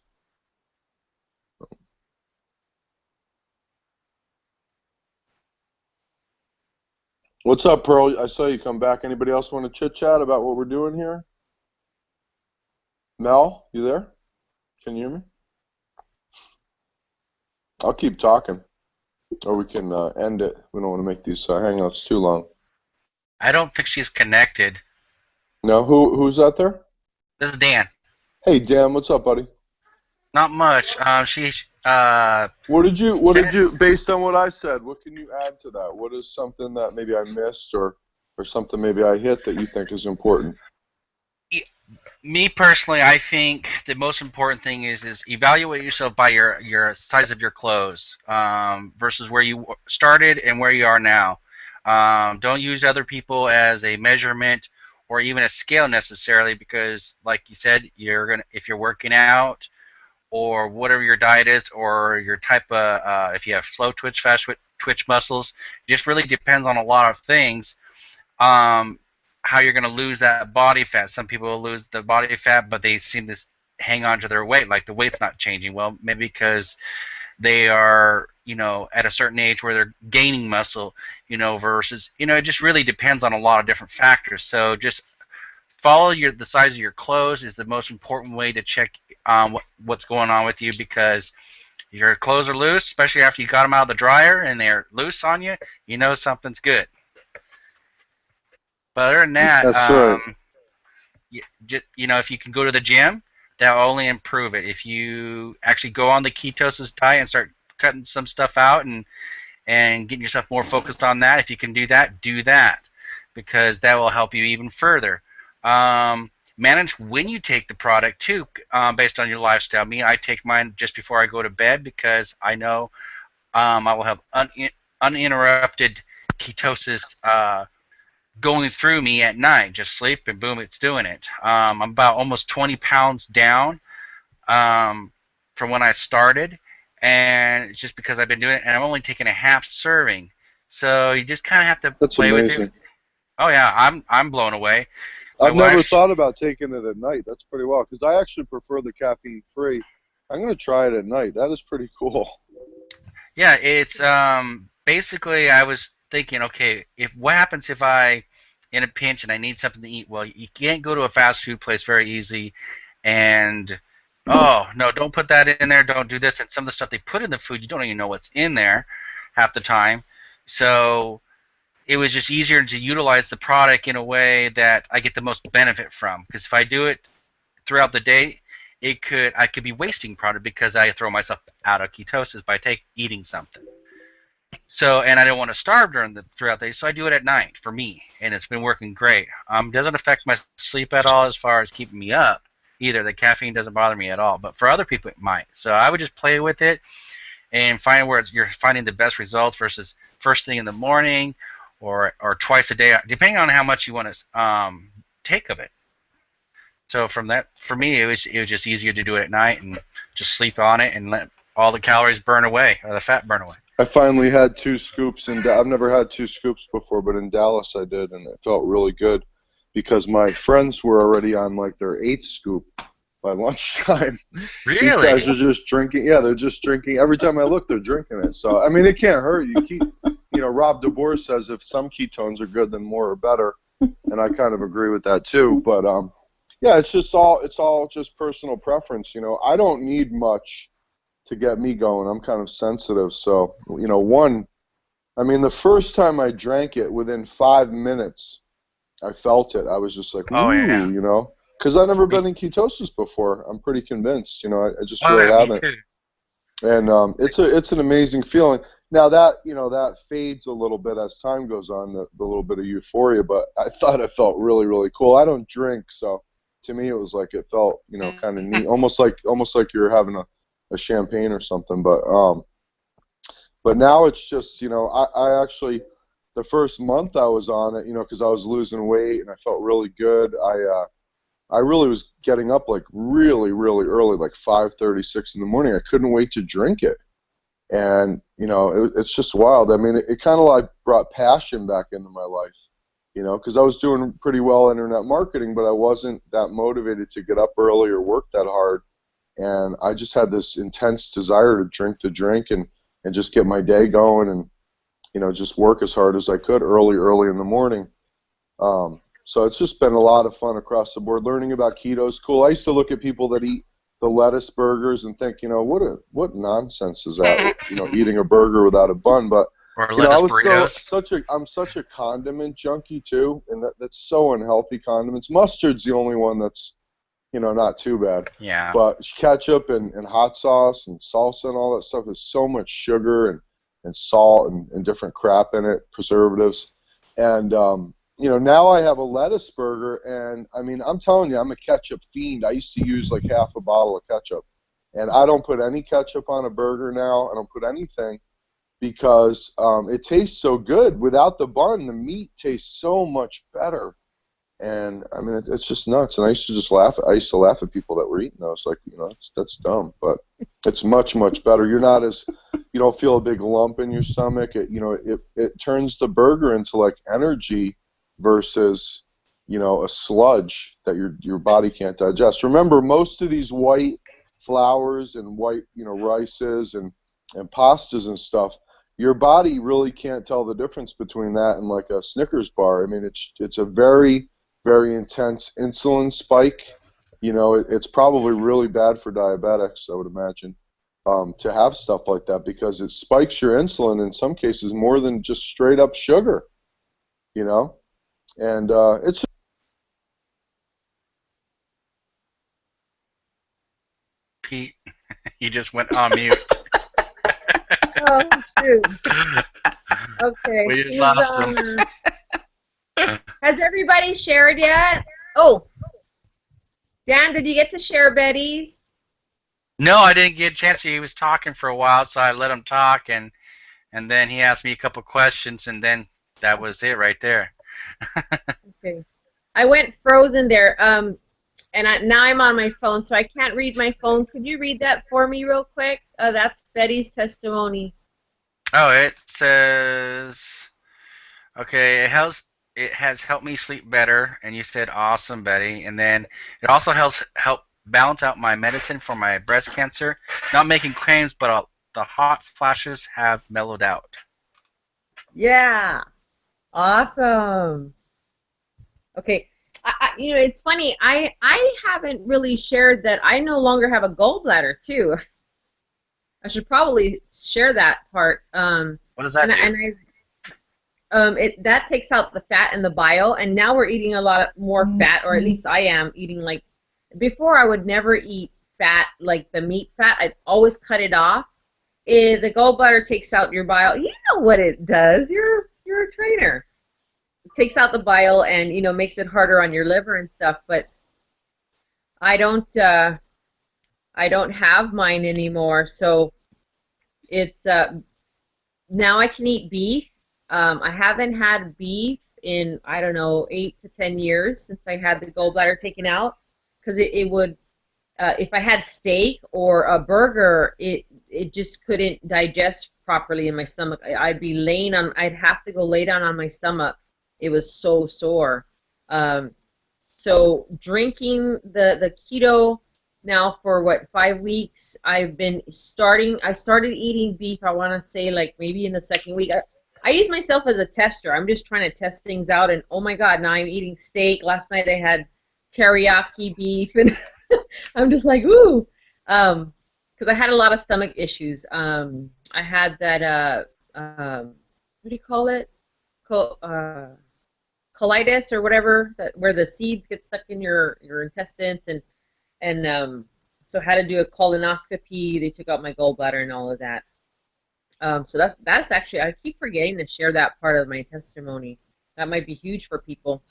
What's up, Pearl? I saw you come back. Anybody else want to chit-chat about what we're doing here? Mel, you there? Can you hear me? I'll keep talking, or we can end it. We don't want to make these hangouts too long. I don't think she's connected. No, who's out there? This is Dan. Hey, Dan, what's up, buddy? Not much. What did you, based on what I said, what can you add to that? What is something that maybe I missed or something maybe I hit that you think is important? Me personally, I think the most important thing is evaluate yourself by your size of your clothes versus where you started and where you are now. Don't use other people as a measurement or even a scale necessarily, because, like you said, if you're working out or whatever your diet is, or your type of if you have slow twitch, fast twitch muscles, it just really depends on a lot of things. How you're going to lose that body fat. Some people will lose the body fat, but they seem to hang on to their weight, like the weight's not changing. Well, maybe because they are, you know, at a certain age where they're gaining muscle, you know, versus, you know, it just really depends on a lot of different factors. So just follow the size of your clothes is the most important way to check what's going on with you, because if your clothes are loose, especially after you got them out of the dryer and they're loose on you, you know something's good. But other than that, that's right. You know, if you can go to the gym, that will only improve it. If you actually go on the ketosis diet and start cutting some stuff out and getting yourself more focused on that, if you can do that, because that will help you even further. Manage when you take the product too, based on your lifestyle. Me, I take mine just before I go to bed, because I know I will have uninterrupted ketosis going through me at night. Just sleep and boom, it's doing it. I'm about almost 20 pounds down from when I started, and it's just because I've been doing it, and I'm only taking a half serving. So you just kind of have to play with it. Oh yeah, I'm blown away. I've never thought about taking it at night. That's pretty well, because I actually prefer the caffeine-free. I'm going to try it at night. That is pretty cool. Yeah, it's basically, I was thinking, okay, what happens if I in a pinch and I need something to eat. Well, you can't go to a fast food place very easy and, oh, no, don't put that in there, don't do this. And some of the stuff they put in the food, you don't even know what's in there half the time. So it was just easier to utilize the product in a way that I get the most benefit from. Because if I do it throughout the day, I could be wasting product because I throw myself out of ketosis by eating something. So, and I don't want to starve throughout the day, so I do it at night for me, and it's been working great. Doesn't affect my sleep at all as far as keeping me up either. The caffeine doesn't bother me at all, but for other people it might. So I would just play with it and find where you're finding the best results versus first thing in the morning or twice a day, depending on how much you want to take of it. So from that, for me, it was just easier to do it at night and just sleep on it and let all the calories burn away or the fat burn away. I finally had 2 scoops, and I've never had 2 scoops before, but in Dallas I did, and it felt really good because my friends were already on like their 8th scoop by lunchtime. Really? These guys are just drinking. Yeah, they're just drinking. Every time I look, they're drinking it. So I mean, it can't hurt. You keep, Rob DeBoer says if some ketones are good, then more are better, and I kind of agree with that too. But yeah, it's all just personal preference. I don't need much to get me going. I'm kind of sensitive, so the first time I drank it, within 5 minutes, I felt it. I was just like, oh, yeah. Because I've never been in ketosis before. I'm pretty convinced. I just really yeah, haven't. me too. And it's an amazing feeling. Now that that fades a little bit as time goes on, the little bit of euphoria. But I thought it felt really, really cool. I don't drink, so to me it was like it felt kind of neat, almost like you're having a champagne or something. But now it's just I actually, the first month I was on it, because I was losing weight and I felt really good. I really was getting up like really, really early, like 5:36 in the morning. I couldn't wait to drink it. And, it's just wild. I mean, it kind of like brought passion back into my life, because I was doing pretty well internet marketing, but I wasn't that motivated to get up early or work that hard. And I just had this intense desire to drink the drink and just get my day going and, just work as hard as I could early in the morning. So it's just been a lot of fun across the board. Learning about keto is cool. I used to look at people that eat the lettuce burgers and think, what nonsense is that? Eating a burger without a bun. But or lettuce burritos. I'm such a condiment junkie too, and that's so unhealthy. Condiments. Mustard's the only one that's not too bad. Yeah. But ketchup and hot sauce and salsa and all that stuff is so much sugar and salt and different crap in it, preservatives. And now I have a lettuce burger, and I mean, I'm telling you, I'm a ketchup fiend. I used to use like half a bottle of ketchup, and I don't put any ketchup on a burger now. I don't put anything because it tastes so good. Without the bun, the meat tastes so much better. And I mean, it's just nuts. And I used to just laugh. I used to laugh at people that were eating those. Like, that's dumb. But it's much, much better. You don't feel a big lump in your stomach. It turns the burger into like energy versus, a sludge that your body can't digest. Remember, most of these white flours and white, rices and pastas and stuff, your body really can't tell the difference between that and like a Snickers bar. I mean, it's a very, very intense insulin spike. It's probably really bad for diabetics, I would imagine, to have stuff like that because it spikes your insulin in some cases more than just straight up sugar, and it's Pete, you just went on mute. Oh, shoot. Okay. We just lost him. Has everybody shared yet? Oh, Dan, did you get to share Betty's? No, I didn't get a chance. He was talking for a while, so I let him talk, and then he asked me a couple questions, and then that was it right there. Okay. I went frozen there, and now I'm on my phone, so I can't read my phone. Could you read that for me real quick? That's Betty's testimony. Oh, it says, okay, it has helped me sleep better, and you said awesome, Betty. And then it also help balance out my medicine for my breast cancer. Not making claims, but the hot flashes have mellowed out. Yeah. Awesome. Okay. You know, it's funny. I haven't really shared that I no longer have a gallbladder too. I should probably share that part. What does that do? That takes out the fat and the bile, and now we're eating a lot more fat, or at least I am eating like. Before I would never eat fat, like the meat fat. I'd always cut it off. The gallbladder takes out your bile. You know what it does. You're a trainer. It takes out the bile and, you know, makes it harder on your liver and stuff. But I don't have mine anymore. So it's now I can eat beef. I haven't had beef in, I don't know, 8 to 10 years since I had the gallbladder taken out, because it would, if I had steak or a burger, it just couldn't digest properly in my stomach. I'd have to go lay down on my stomach. It was so sore. So drinking the keto now for what, 5 weeks. I started eating beef, I want to say like maybe in the second week. I use myself as a tester. I'm just trying to test things out, and oh my God, now I'm eating steak. Last night I had teriyaki beef, and I'm just like, ooh, because I had a lot of stomach issues. I had that, what do you call it? Colitis or whatever, where the seeds get stuck in your intestines, and so I had to do a colonoscopy. They took out my gallbladder and all of that. So that's actually, I keep forgetting to share that part of my testimony. That might be huge for people.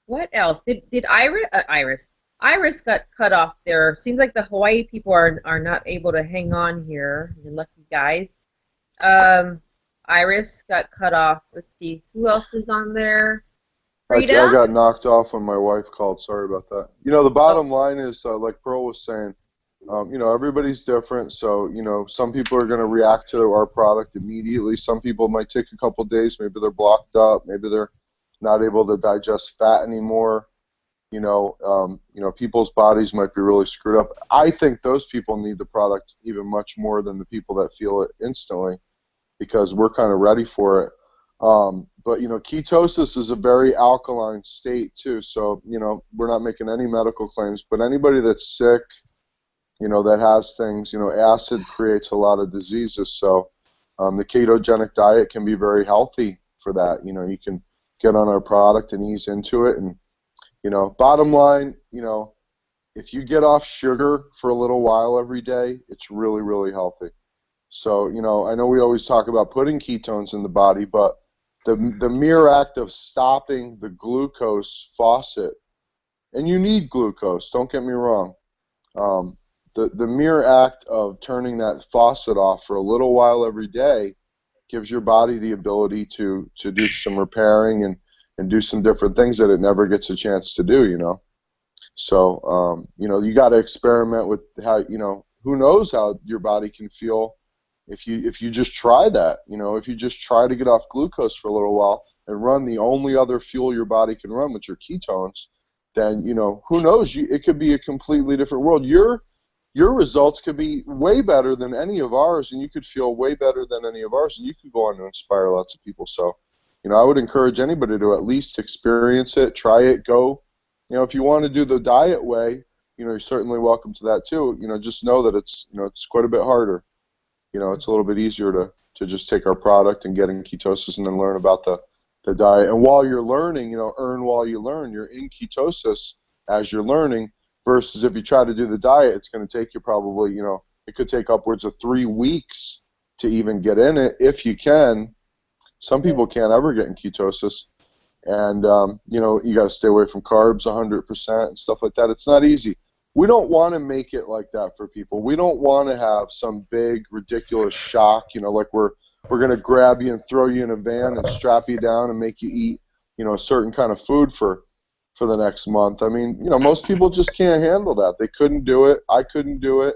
What else? Did Iris got cut off there. Seems like the Hawaii people are not able to hang on here. You're lucky guys. Iris got cut off. Let's see. Who else is on there? Frida? I got knocked off when my wife called. Sorry about that. You know, the bottom line is, like Pearl was saying, you know, everybody's different. So, you know, some people are going to react to our product immediately. Some people might take a couple days. Maybe they're blocked up. Maybe they're not able to digest fat anymore. You know, people's bodies might be really screwed up. I think those people need the product even much more than the people that feel it instantly, because we're kind of ready for it. But, you know, ketosis is a very alkaline state too. So, you know, we're not making any medical claims, but anybody that's sick, you know, that has things, you know, acid creates a lot of diseases. So the ketogenic diet can be very healthy for that. You know, you can get on our product and ease into it. And, you know, bottom line, you know, if you get off sugar for a little while every day, it's really, really healthy. So, you know, I know we always talk about putting ketones in the body, but the mere act of stopping the glucose faucet, and you need glucose, don't get me wrong, the mere act of turning that faucet off for a little while every day gives your body the ability to do some repairing and do some different things that it never gets a chance to do, you know. So, you know, you got to experiment with how, you know, who knows how your body can feel if you just try that. You know, if you just try to get off glucose for a little while and run the only other fuel your body can run, which are ketones, then, you know, who knows, it could be a completely different world. Your results could be way better than any of ours, and you could feel way better than any of ours, and you could go on to inspire lots of people. So, you know, I would encourage anybody to at least experience it, try it, go. You know, if you want to do the diet way, you know, you're certainly welcome to that too. You know, just know that it's, you know, it's quite a bit harder. You know, it's a little bit easier to just take our product and get in ketosis and then learn about the diet. And while you're learning, you know, earn while you learn. You're in ketosis as you're learning, versus if you try to do the diet, it's going to take you probably, you know, it could take upwards of 3 weeks to even get in it, if you can. Some people can't ever get in ketosis. And, you know, you got to stay away from carbs 100% and stuff like that. It's not easy. We don't want to make it like that for people. We don't want to have some big, ridiculous shock, you know, like we're going to grab you and throw you in a van and strap you down and make you eat, you know, a certain kind of food for the next month. I mean, you know, most people just can't handle that. They couldn't do it. I couldn't do it.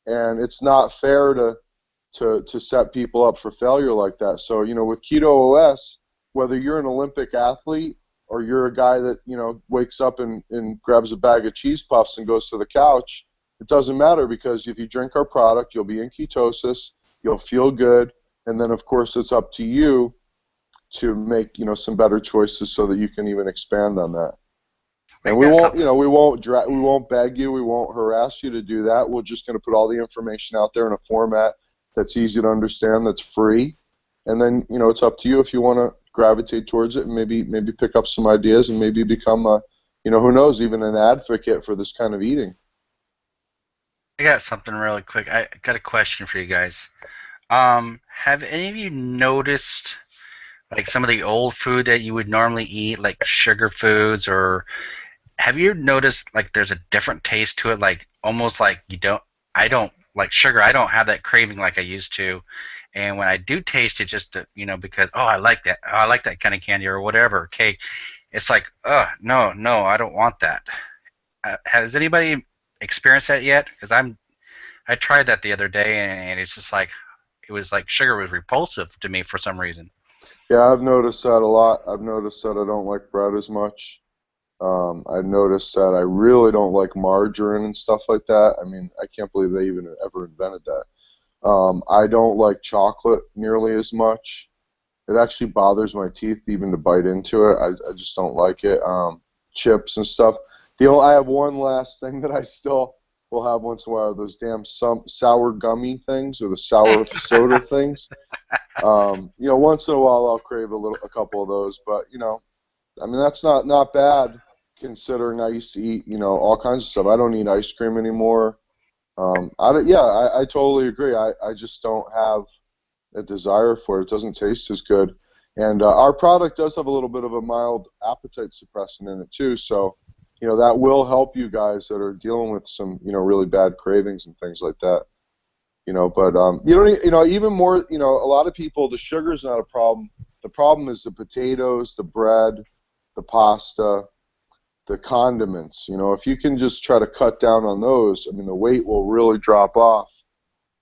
And it's not fair to set people up for failure like that. So, you know, with Keto OS, whether you're an Olympic athlete or you're a guy that, you know, wakes up and grabs a bag of cheese puffs and goes to the couch, it doesn't matter, because if you drink our product, you'll be in ketosis, you'll feel good, and then, of course, it's up to you to make, you know, some better choices so that you can even expand on that. And I we got won't, something. you know, we won't beg you, we won't harass you to do that. We're just going to put all the information out there in a format that's easy to understand, that's free, and then, you know, it's up to you if you want to gravitate towards it and maybe pick up some ideas and maybe become a, you know, who knows, even an advocate for this kind of eating. I got something really quick. I got a question for you guys. Have any of you noticed like some of the old food that you would normally eat, like sugar foods, or have you noticed like there's a different taste to it, like almost like I don't like sugar. I don't have that craving like I used to. And when I do taste it, just to, you know, because I like that. Oh, I like that kind of candy or whatever cake. It's like, no, no, I don't want that. Has anybody experienced that yet? Because I tried that the other day, and it's just like it was like sugar was repulsive to me for some reason. Yeah, I've noticed that a lot. I've noticed that I don't like bread as much. I've noticed that I really don't like margarine and stuff like that. I mean, I can't believe they even ever invented that. I don't like chocolate nearly as much. It actually bothers my teeth even to bite into it. I just don't like it. Chips and stuff. I have one last thing that I still will have once in a while, those damn sour gummy things or the sour soda things. You know, once in a while I'll crave a couple of those, but you know, I mean that's not bad considering I used to eat, you know, all kinds of stuff. I don't eat ice cream anymore. I totally agree. I just don't have a desire for it. It doesn't taste as good. And our product does have a little bit of a mild appetite suppressant in it too. So, you know, that will help you guys that are dealing with some, you know, really bad cravings and things like that. You know, but you don't, you know, even more, you know, a lot of people, the sugar's not a problem. The problem is the potatoes, the bread, the pasta, the condiments. You know, if you can just try to cut down on those, I mean, the weight will really drop off.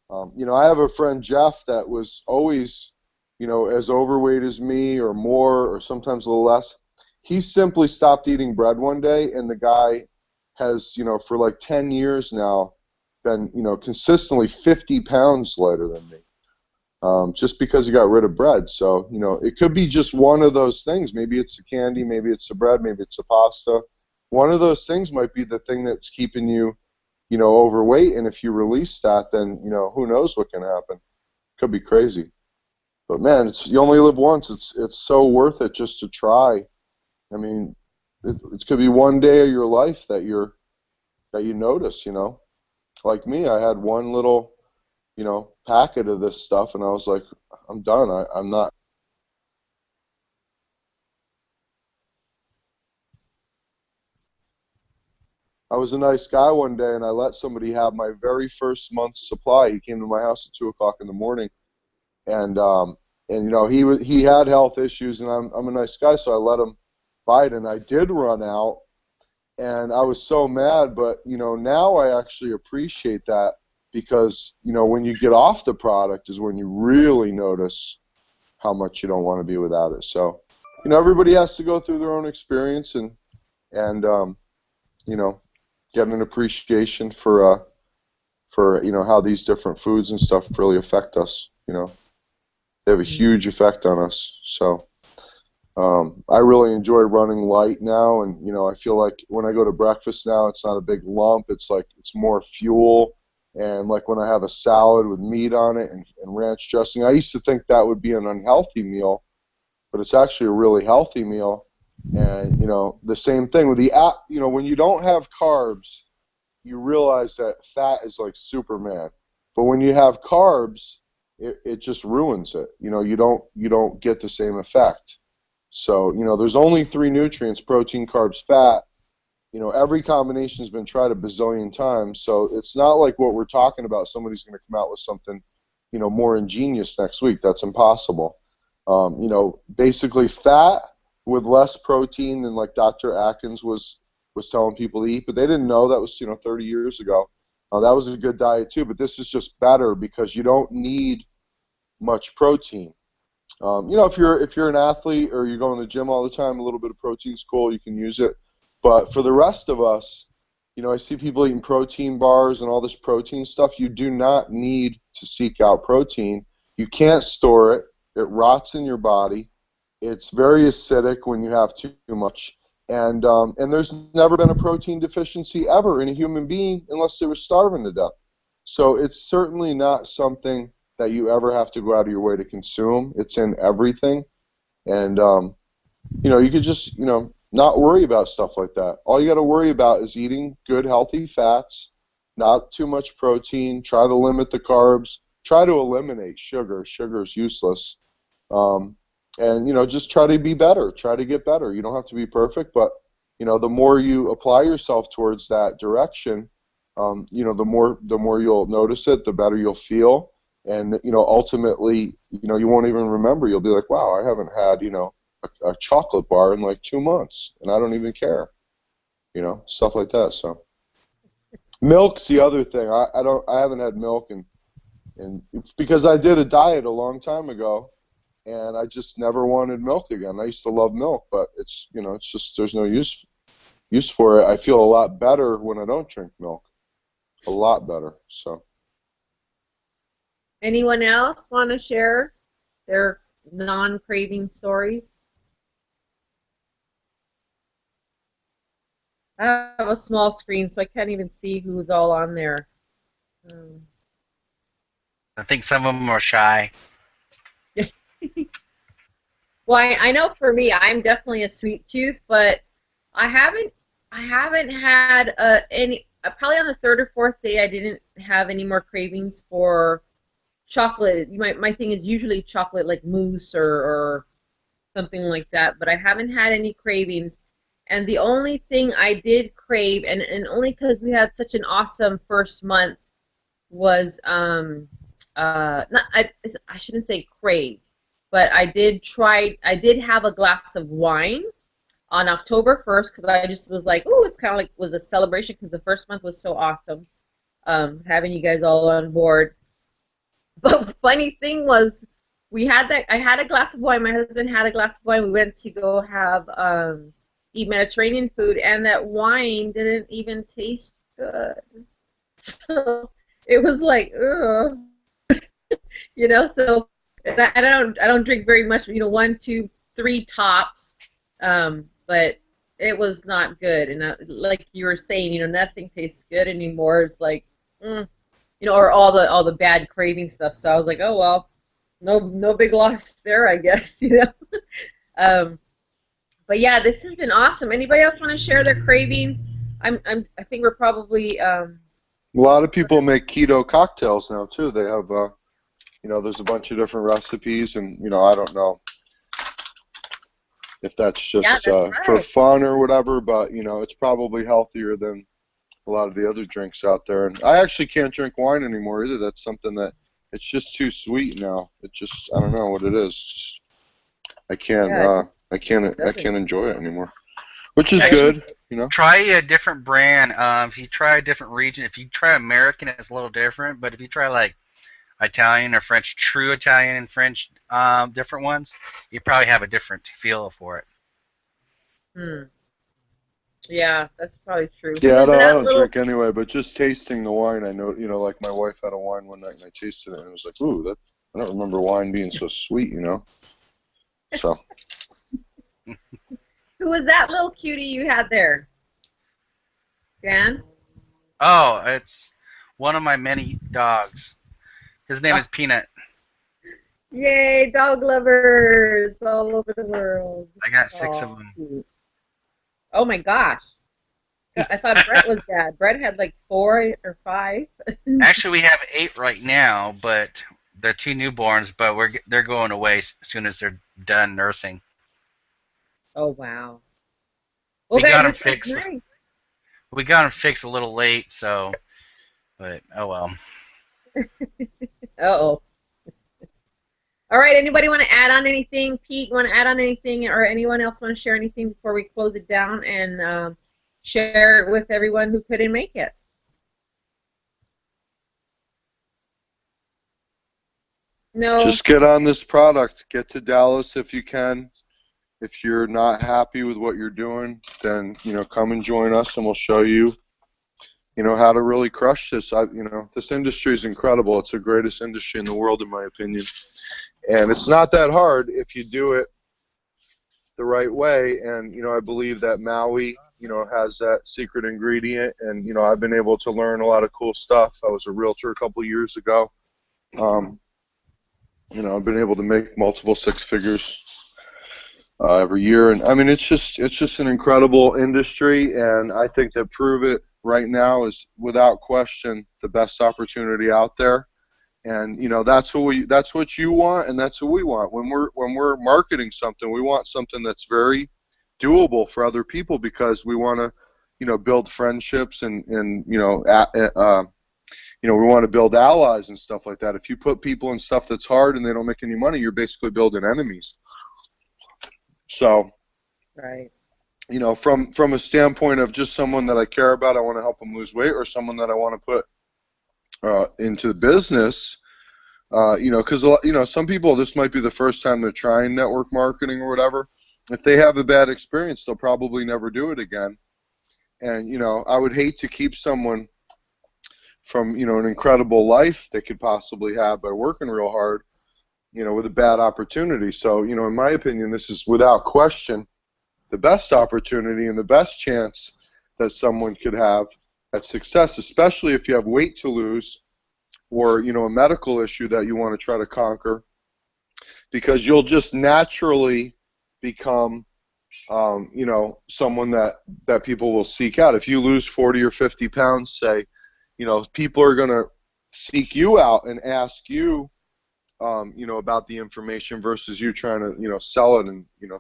You know, I have a friend, Jeff, that was always, you know, as overweight as me or more or sometimes a little less. He simply stopped eating bread one day, and the guy has, you know, for like 10 years now been, you know, consistently 50 pounds lighter than me, just because he got rid of bread. So, you know, it could be just one of those things. Maybe it's the candy, maybe it's the bread, maybe it's the pasta. One of those things might be the thing that's keeping you, you know, overweight, and if you release that, then, you know, who knows what can happen. Could be crazy. But man, you only live once. It's so worth it just to try. I mean, it could be one day of your life that you notice, you know. Like me, I had one little, you know, packet of this stuff, and I was like, I'm done. I'm not. I was a nice guy one day, and I let somebody have my very first month's supply. He came to my house at 2 o'clock in the morning, and you know, he had health issues, and I'm a nice guy, so I let him buy it, and I did run out, and I was so mad. But you know, now I actually appreciate that, because you know, when you get off the product is when you really notice how much you don't want to be without it. So, you know, everybody has to go through their own experience and you know, get an appreciation for you know, how these different foods and stuff really affect us. You know, they have a huge effect on us. So I really enjoy running light now, and you know, I feel like when I go to breakfast now, it's not a big lump. It's like it's more fuel. And like when I have a salad with meat on it and ranch dressing, I used to think that would be an unhealthy meal, but it's actually a really healthy meal. And you know, the same thing with you know, when you don't have carbs, you realize that fat is like Superman. But when you have carbs, it just ruins it. You know, you don't get the same effect. So, you know, there's only three nutrients: protein, carbs, fat. You know, every combination has been tried a bazillion times, so it's not like what we're talking about, somebody's going to come out with something, you know, more ingenious next week. That's impossible. You know, basically fat with less protein than like Dr. Atkins was telling people to eat, but they didn't know that was, you know, 30 years ago. That was a good diet too, but this is just better because you don't need much protein. You know, if you're an athlete or you're going to the gym all the time, a little bit of protein is cool. You can use it. But for the rest of us, you know, I see people eating protein bars and all this protein stuff. You do not need to seek out protein. You can't store it. It rots in your body. It's very acidic when you have too much. And there's never been a protein deficiency ever in a human being unless they were starving to death. So it's certainly not something that you ever have to go out of your way to consume. It's in everything. And, you could just, not worry about stuff like that. All you got to worry about is eating good, healthy fats, not too much protein, try to limit the carbs, try to eliminate sugar. Sugar is useless. And just try to be better, try to get better. You don't have to be perfect, but the more you apply yourself towards that direction, the more you'll notice it, the better you'll feel, and ultimately, you won't even remember. You'll be like, wow, I haven't had a chocolate bar in like 2 months, and I don't even care, stuff like that. So milk's the other thing. I haven't had milk, and it's because I did a diet a long time ago. And I just never wanted milk again. I used to love milk, but it's just there's no use for it. I feel a lot better when I don't drink milk, a lot better. So, Anyone else want to share their non-craving stories? I have a small screen, so I can't even see who's all on there. I think some of them are shy. Well, I know for me, I'm definitely a sweet tooth, but I haven't had any. Probably on the third or fourth day, I didn't have any more cravings for chocolate. My thing is usually chocolate, like mousse or something like that, but I haven't had any cravings. And the only thing I did crave, and only because we had such an awesome first month, was I shouldn't say crave. But I did have a glass of wine on October 1st because I just was like, oh, it's kind of like was a celebration because the first month was so awesome, having you guys all on board. But funny thing was, I had a glass of wine. My husband had a glass of wine. We went to go have eat Mediterranean food, and that wine didn't even taste good. So it was like, ugh, so. And I don't drink very much, 1, 2, 3 tops, but it was not good. And like you were saying, nothing tastes good anymore. It's like, or all the bad craving stuff. So I was like, oh well, no big loss there, I guess, But yeah, this has been awesome. Anybody else want to share their cravings? I think we're probably. A lot of people make keto cocktails now too. They have. There's a bunch of different recipes, and I don't know if that's just for fun or whatever, but it's probably healthier than a lot of the other drinks out there. And I actually can't drink wine anymore either. That's something that it's just too sweet now. It just I don't know what it is. I can't enjoy it anymore, which is good. Try a different brand. If you try a different region, if you try American, it's a little different. But if you try like Italian or French, true Italian and French, different ones, you probably have a different feel for it. Yeah, that's probably true. Yeah, I don't drink anyway, but just tasting the wine, I know, like my wife had a wine one night and I tasted it and it was like, ooh, I don't remember wine being so sweet, So. Who was that little cutie you had there? Dan? Oh, it's one of my many dogs. His name is Peanut. Yay, dog lovers all over the world. I got 6 of them. Oh my gosh. I thought Brett was bad. Brett had like 4 or 5. Actually, we have 8 right now, but they're 2 newborns, but they're going away as soon as they're done nursing. Oh, wow. Well, We got them this fixed. nice. We got them fixed a little late, but oh well. Uh-oh. All right, anybody want to add on anything? Pete, want to add on anything, or anyone else want to share anything before we close it down and share it with everyone who couldn't make it? No. Just get on this product. Get to Dallas if you can. If you're not happy with what you're doing, then come and join us, and we'll show you, how to really crush this. This industry is incredible. It's the greatest industry in the world, in my opinion, and it's not that hard if you do it the right way. And, you know, I believe that Maui, you know, has that secret ingredient. And, you know, I've been able to learn a lot of cool stuff. I was a realtor a couple years ago. You know, I've been able to make multiple six figures every year. And I mean, it's just an incredible industry. And I think that Prove It right now is without question the best opportunity out there. And you know, that's what you want, and that's what we want. When we're marketing something, we want something that's very doable for other people, because we want to, you know, build friendships and you know, you know, we want to build allies and stuff like that. If you put people in stuff that's hard and they don't make any money, you're basically building enemies. So, Right. you know, from a standpoint of just someone that I care about, I want to help them lose weight, or someone that I want to put into the business, you know, because, you know, some people, this might be the first time they're trying network marketing or whatever. If they have a bad experience, they'll probably never do it again. And, you know, I would hate to keep someone from, you know, an incredible life they could possibly have by working real hard, you know, with a bad opportunity. So, you know, in my opinion, this is without question the best opportunity and the best chance that someone could have at success, especially if you have weight to lose, or, you know, a medical issue that you want to try to conquer, because you'll just naturally become, you know, someone that people will seek out. If you lose 40 or 50 pounds, say, you know, people are going to seek you out and ask you, you know, about the information, versus you trying to, you know, sell it and, you know,